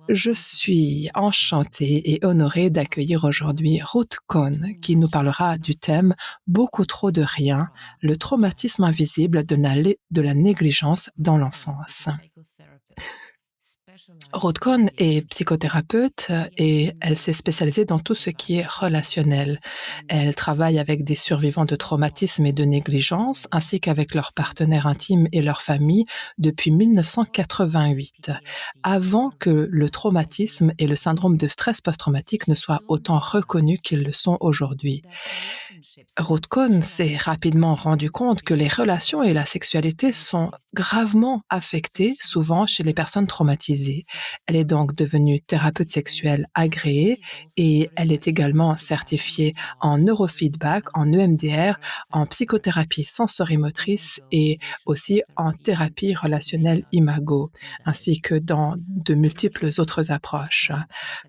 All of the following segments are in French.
Je suis enchantée et honorée d'accueillir aujourd'hui Ruth Cohn, qui nous parlera du thème Beaucoup trop de rien, le traumatisme invisible de la négligence dans l'enfance. Ruth Cohn est psychothérapeute et elle s'est spécialisée dans tout ce qui est relationnel. Elle travaille avec des survivants de traumatisme et de négligence, ainsi qu'avec leurs partenaires intimes et leurs familles depuis 1988, avant que le traumatisme et le syndrome de stress post-traumatique ne soient autant reconnus qu'ils le sont aujourd'hui. Ruth Cohn s'est rapidement rendu compte que les relations et la sexualité sont gravement affectées, souvent chez les personnes traumatisées. Elle est donc devenue thérapeute sexuelle agréée et elle est également certifiée en neurofeedback, en EMDR, en psychothérapie sensorimotrice et aussi en thérapie relationnelle imago, ainsi que dans de multiples autres approches.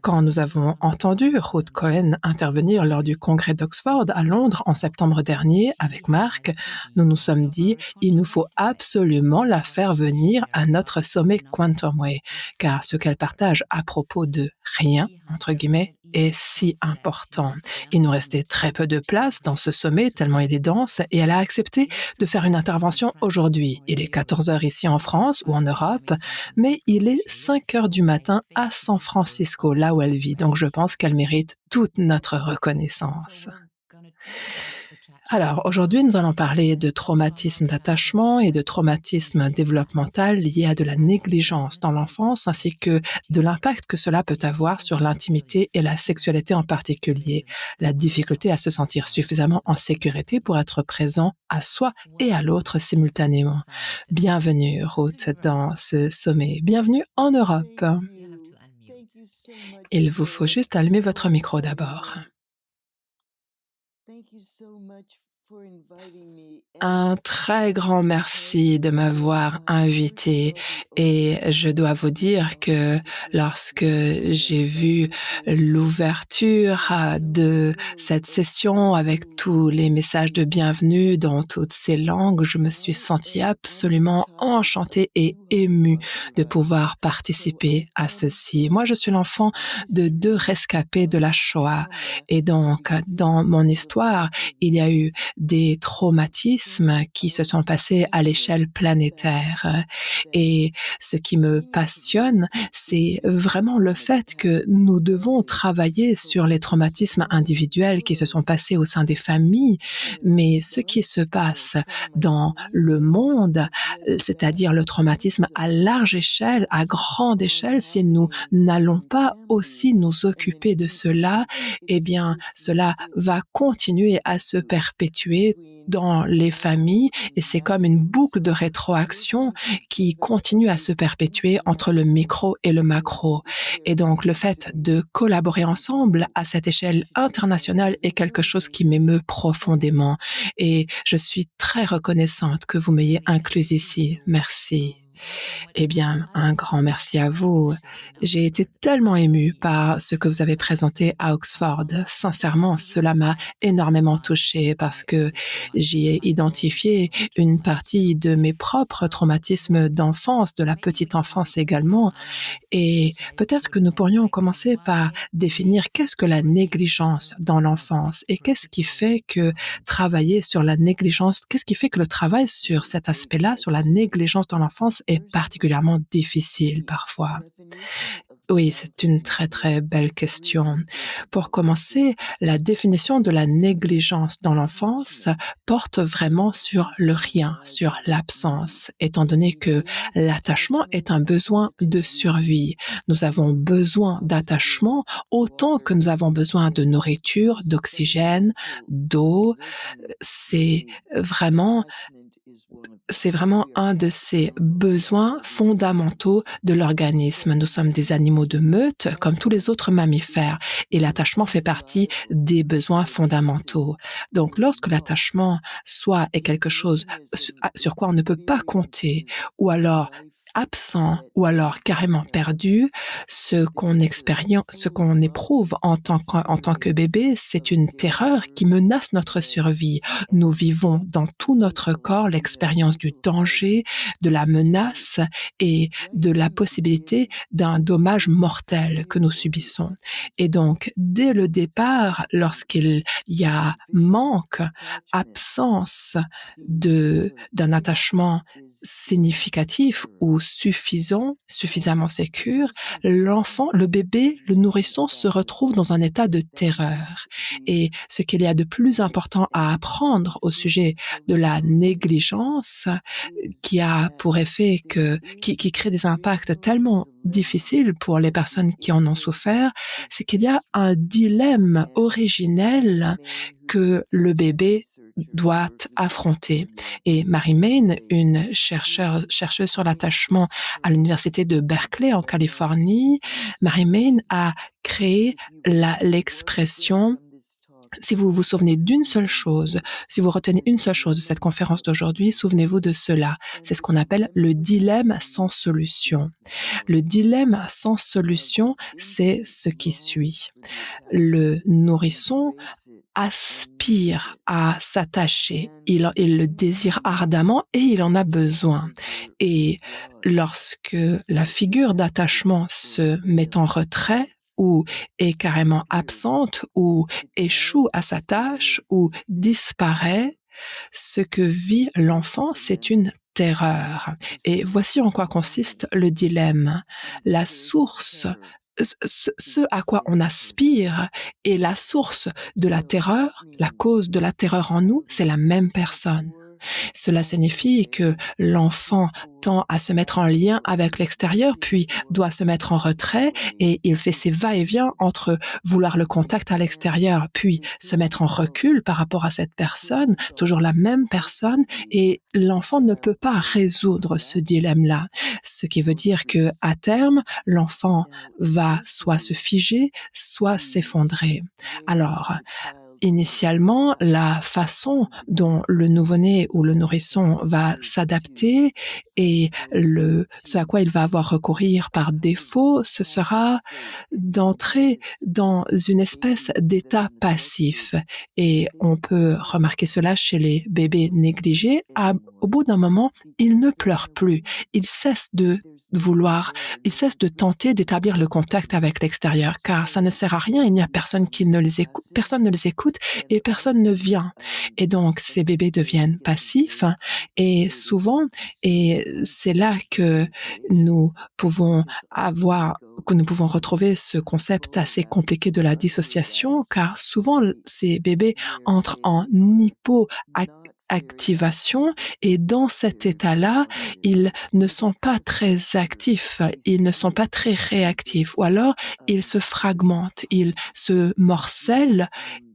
Quand nous avons entendu Ruth Cohen intervenir lors du congrès d'Oxford à Londres en septembre dernier avec Marc, nous nous sommes dit, il nous faut absolument la faire venir à notre sommet Quantum Way, car ce qu'elle partage à propos de rien, entre guillemets, est si important. Il nous restait très peu de place dans ce sommet, tellement il est dense, et elle a accepté de faire une intervention aujourd'hui. Il est 14 heures ici en France ou en Europe, mais il est 5 heures du matin à San Francisco, là où elle vit. Donc je pense qu'elle mérite toute notre reconnaissance. Alors, aujourd'hui, nous allons parler de traumatisme d'attachement et de traumatisme développemental lié à de la négligence dans l'enfance, ainsi que de l'impact que cela peut avoir sur l'intimité et la sexualité en particulier, la difficulté à se sentir suffisamment en sécurité pour être présent à soi et à l'autre simultanément. Bienvenue, Ruth, dans ce sommet. Bienvenue en Europe. Il vous faut juste allumer votre micro d'abord. Un très grand merci de m'avoir invitée et je dois vous dire que lorsque j'ai vu l'ouverture de cette session avec tous les messages de bienvenue dans toutes ces langues, je me suis sentie absolument enchantée et émue de pouvoir participer à ceci. Moi, je suis l'enfant de 2 rescapés de la Shoah et donc dans mon histoire, il y a eu des traumatismes qui se sont passés à l'échelle planétaire. Et ce qui me passionne, c'est vraiment le fait que nous devons travailler sur les traumatismes individuels qui se sont passés au sein des familles, mais ce qui se passe dans le monde, c'est-à-dire le traumatisme à large échelle, à grande échelle, si nous n'allons pas aussi nous occuper de cela, eh bien, cela va continuer à se perpétuer dans les familles et c'est comme une boucle de rétroaction qui continue à se perpétuer entre le micro et le macro. Et donc, le fait de collaborer ensemble à cette échelle internationale est quelque chose qui m'émeut profondément et je suis très reconnaissante que vous m'ayez incluse ici. Merci. Eh bien, un grand merci à vous. J'ai été tellement émue par ce que vous avez présenté à Oxford. Sincèrement, cela m'a énormément touchée parce que j'y ai identifié une partie de mes propres traumatismes d'enfance, de la petite enfance également. Et peut-être que nous pourrions commencer par définir qu'est-ce que la négligence dans l'enfance et qu'est-ce qui fait que travailler sur la négligence, qu'est-ce qui fait que le travail sur cet aspect-là, sur la négligence dans l'enfance est particulièrement difficile parfois? Oui, c'est une très, très belle question. Pour commencer, la définition de la négligence dans l'enfance porte vraiment sur le rien, sur l'absence, étant donné que l'attachement est un besoin de survie. Nous avons besoin d'attachement autant que nous avons besoin de nourriture, d'oxygène, d'eau. C'est vraiment c'est vraiment un de ces besoins fondamentaux de l'organisme. Nous sommes des animaux de meute comme tous les autres mammifères et l'attachement fait partie des besoins fondamentaux. Donc, lorsque l'attachement soit est quelque chose sur quoi on ne peut pas compter ou alors absent ou alors carrément perdu, ce qu'on éprouve en tant que bébé, c'est une terreur qui menace notre survie. Nous vivons dans tout notre corps l'expérience du danger, de la menace et de la possibilité d'un dommage mortel que nous subissons. Et donc, dès le départ, lorsqu'il y a manque, absence d'un attachement significatif ou suffisamment sécure, l'enfant, le bébé, le nourrisson se retrouve dans un état de terreur. Et ce qu'il y a de plus important à apprendre au sujet de la négligence, qui a pour effet qui crée des impacts tellement difficiles pour les personnes qui en ont souffert, c'est qu'il y a un dilemme originel que le bébé doit affronter. Et Mary Main, une chercheuse sur l'attachement à l'université de Berkeley en Californie, Mary Main a créé l'expression si vous vous souvenez d'une seule chose, si vous retenez une seule chose de cette conférence d'aujourd'hui, souvenez-vous de cela. C'est ce qu'on appelle le dilemme sans solution. Le dilemme sans solution, c'est ce qui suit. Le nourrisson aspire à s'attacher, il le désire ardemment et il en a besoin. Et lorsque la figure d'attachement se met en retrait, ou est carrément absente, ou échoue à sa tâche, ou disparaît, ce que vit l'enfant, c'est une terreur. Et voici en quoi consiste le dilemme. La source, ce à quoi on aspire et la source de la terreur, la cause de la terreur en nous, c'est la même personne. Cela signifie que l'enfant tend à se mettre en lien avec l'extérieur, puis doit se mettre en retrait et il fait ses va-et-vient entre vouloir le contact à l'extérieur, puis se mettre en recul par rapport à cette personne, toujours la même personne, et l'enfant ne peut pas résoudre ce dilemme-là. Ce qui veut dire que à terme, l'enfant va soit se figer, soit s'effondrer. Alors, initialement, la façon dont le nouveau-né ou le nourrisson va s'adapter et ce à quoi il va avoir recourir par défaut, ce sera d'entrer dans une espèce d'état passif. Et on peut remarquer cela chez les bébés négligés. Au bout d'un moment, ils ne pleurent plus. Ils cessent de ils cessent de tenter d'établir le contact avec l'extérieur, car ça ne sert à rien, il n'y a personne qui ne les écoute, personne ne les écoute et personne ne vient. Et donc, ces bébés deviennent passifs et souvent, et c'est là que nous pouvons retrouver ce concept assez compliqué de la dissociation, car souvent, ces bébés entrent en hypoactivation et dans cet état-là, ils ne sont pas très actifs, ils ne sont pas très réactifs, ou alors ils se fragmentent, ils se morcellent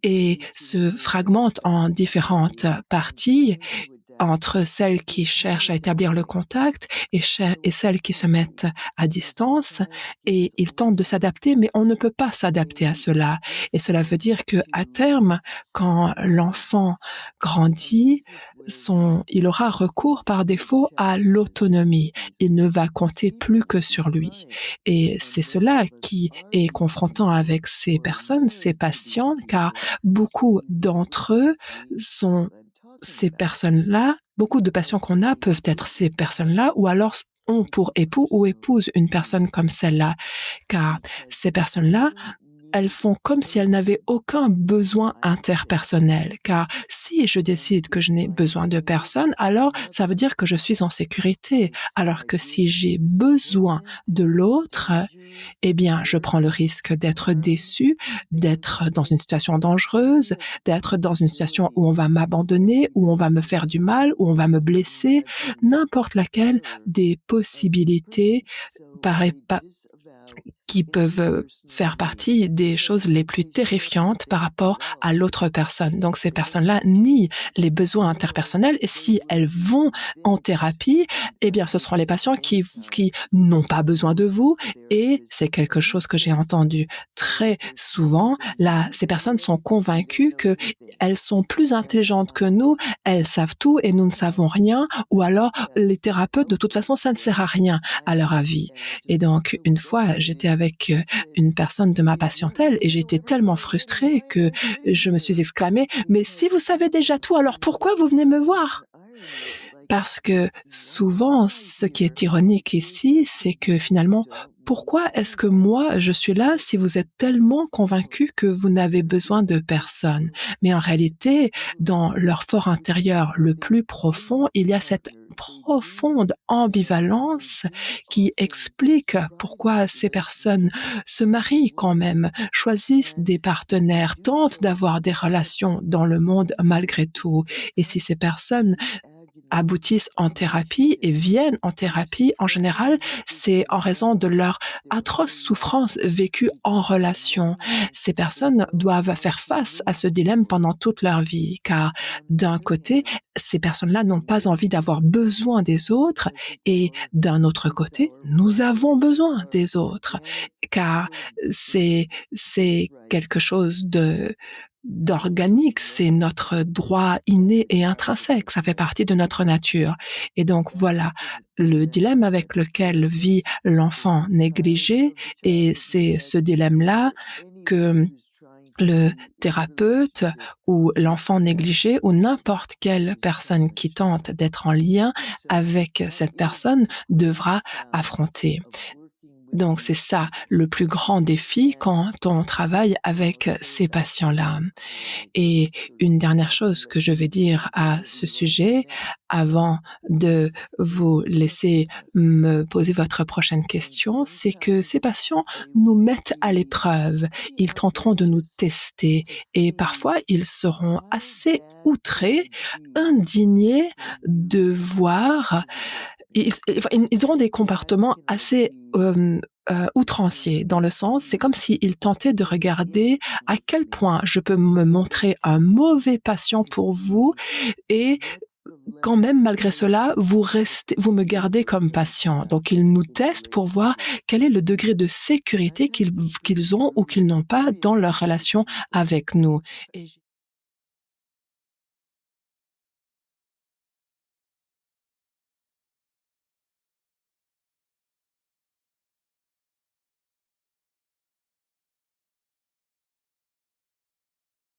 et se fragmentent en différentes parties entre celles qui cherchent à établir le contact et celles qui se mettent à distance et ils tentent de s'adapter, mais on ne peut pas s'adapter à cela. Et cela veut dire que à terme, quand l'enfant grandit, il aura recours par défaut à l'autonomie. Il ne va compter plus que sur lui. Et c'est cela qui est confrontant avec ces personnes, ces patients, car beaucoup d'entre eux sont ces personnes-là, beaucoup de patients qu'on a peuvent être ces personnes-là, ou alors ont pour époux ou épouse une personne comme celle-là, car ces personnes-là, elles font comme si elles n'avaient aucun besoin interpersonnel, car si je décide que je n'ai besoin de personne, alors ça veut dire que je suis en sécurité, alors que si j'ai besoin de l'autre, eh bien, je prends le risque d'être déçu, d'être dans une situation dangereuse, d'être dans une situation où on va m'abandonner, où on va me faire du mal, où on va me blesser, n'importe laquelle des possibilités paraît pas qui peuvent faire partie des choses les plus terrifiantes par rapport à l'autre personne. Donc ces personnes-là nient les besoins interpersonnels et si elles vont en thérapie, eh bien ce seront les patients qui n'ont pas besoin de vous et c'est quelque chose que j'ai entendu très souvent. Là, ces personnes sont convaincues qu'elles sont plus intelligentes que nous, elles savent tout et nous ne savons rien ou alors les thérapeutes, de toute façon, ça ne sert à rien à leur avis. Et donc, une fois, j'étais avec une personne de ma patientèle et j'étais tellement frustrée que je me suis exclamée, mais si vous savez déjà tout, alors pourquoi vous venez me voir? Parce que souvent, ce qui est ironique ici, c'est que finalement, pourquoi est-ce que moi, je suis là si vous êtes tellement convaincu que vous n'avez besoin de personne? Mais en réalité, dans leur fort intérieur le plus profond, il y a cette profonde ambivalence qui explique pourquoi ces personnes se marient quand même, choisissent des partenaires, tentent d'avoir des relations dans le monde malgré tout. Et si ces personnes aboutissent en thérapie et viennent en thérapie, en général, c'est en raison de leur atroce souffrance vécue en relation. Ces personnes doivent faire face à ce dilemme pendant toute leur vie, car d'un côté, ces personnes-là n'ont pas envie d'avoir besoin des autres et d'un autre côté, nous avons besoin des autres, car c'est quelque chose d'organique, c'est notre droit inné et intrinsèque, ça fait partie de notre nature. Et donc voilà, le dilemme avec lequel vit l'enfant négligé et c'est ce dilemme-là que le thérapeute ou l'enfant négligé ou n'importe quelle personne qui tente d'être en lien avec cette personne devra affronter. Donc c'est ça le plus grand défi quand on travaille avec ces patients-là. Et une dernière chose que je vais dire à ce sujet, avant de vous laisser me poser votre prochaine question, c'est que ces patients nous mettent à l'épreuve. Ils tenteront de nous tester et parfois ils seront assez outrés, indignés de voir ils auront des comportements assez outranciers, dans le sens, c'est comme s'ils tentaient de regarder à quel point je peux me montrer un mauvais patient pour vous et quand même, malgré cela, vous me gardez comme patient. Donc, ils nous testent pour voir quel est le degré de sécurité qu'ils ont ou qu'ils n'ont pas dans leur relation avec nous.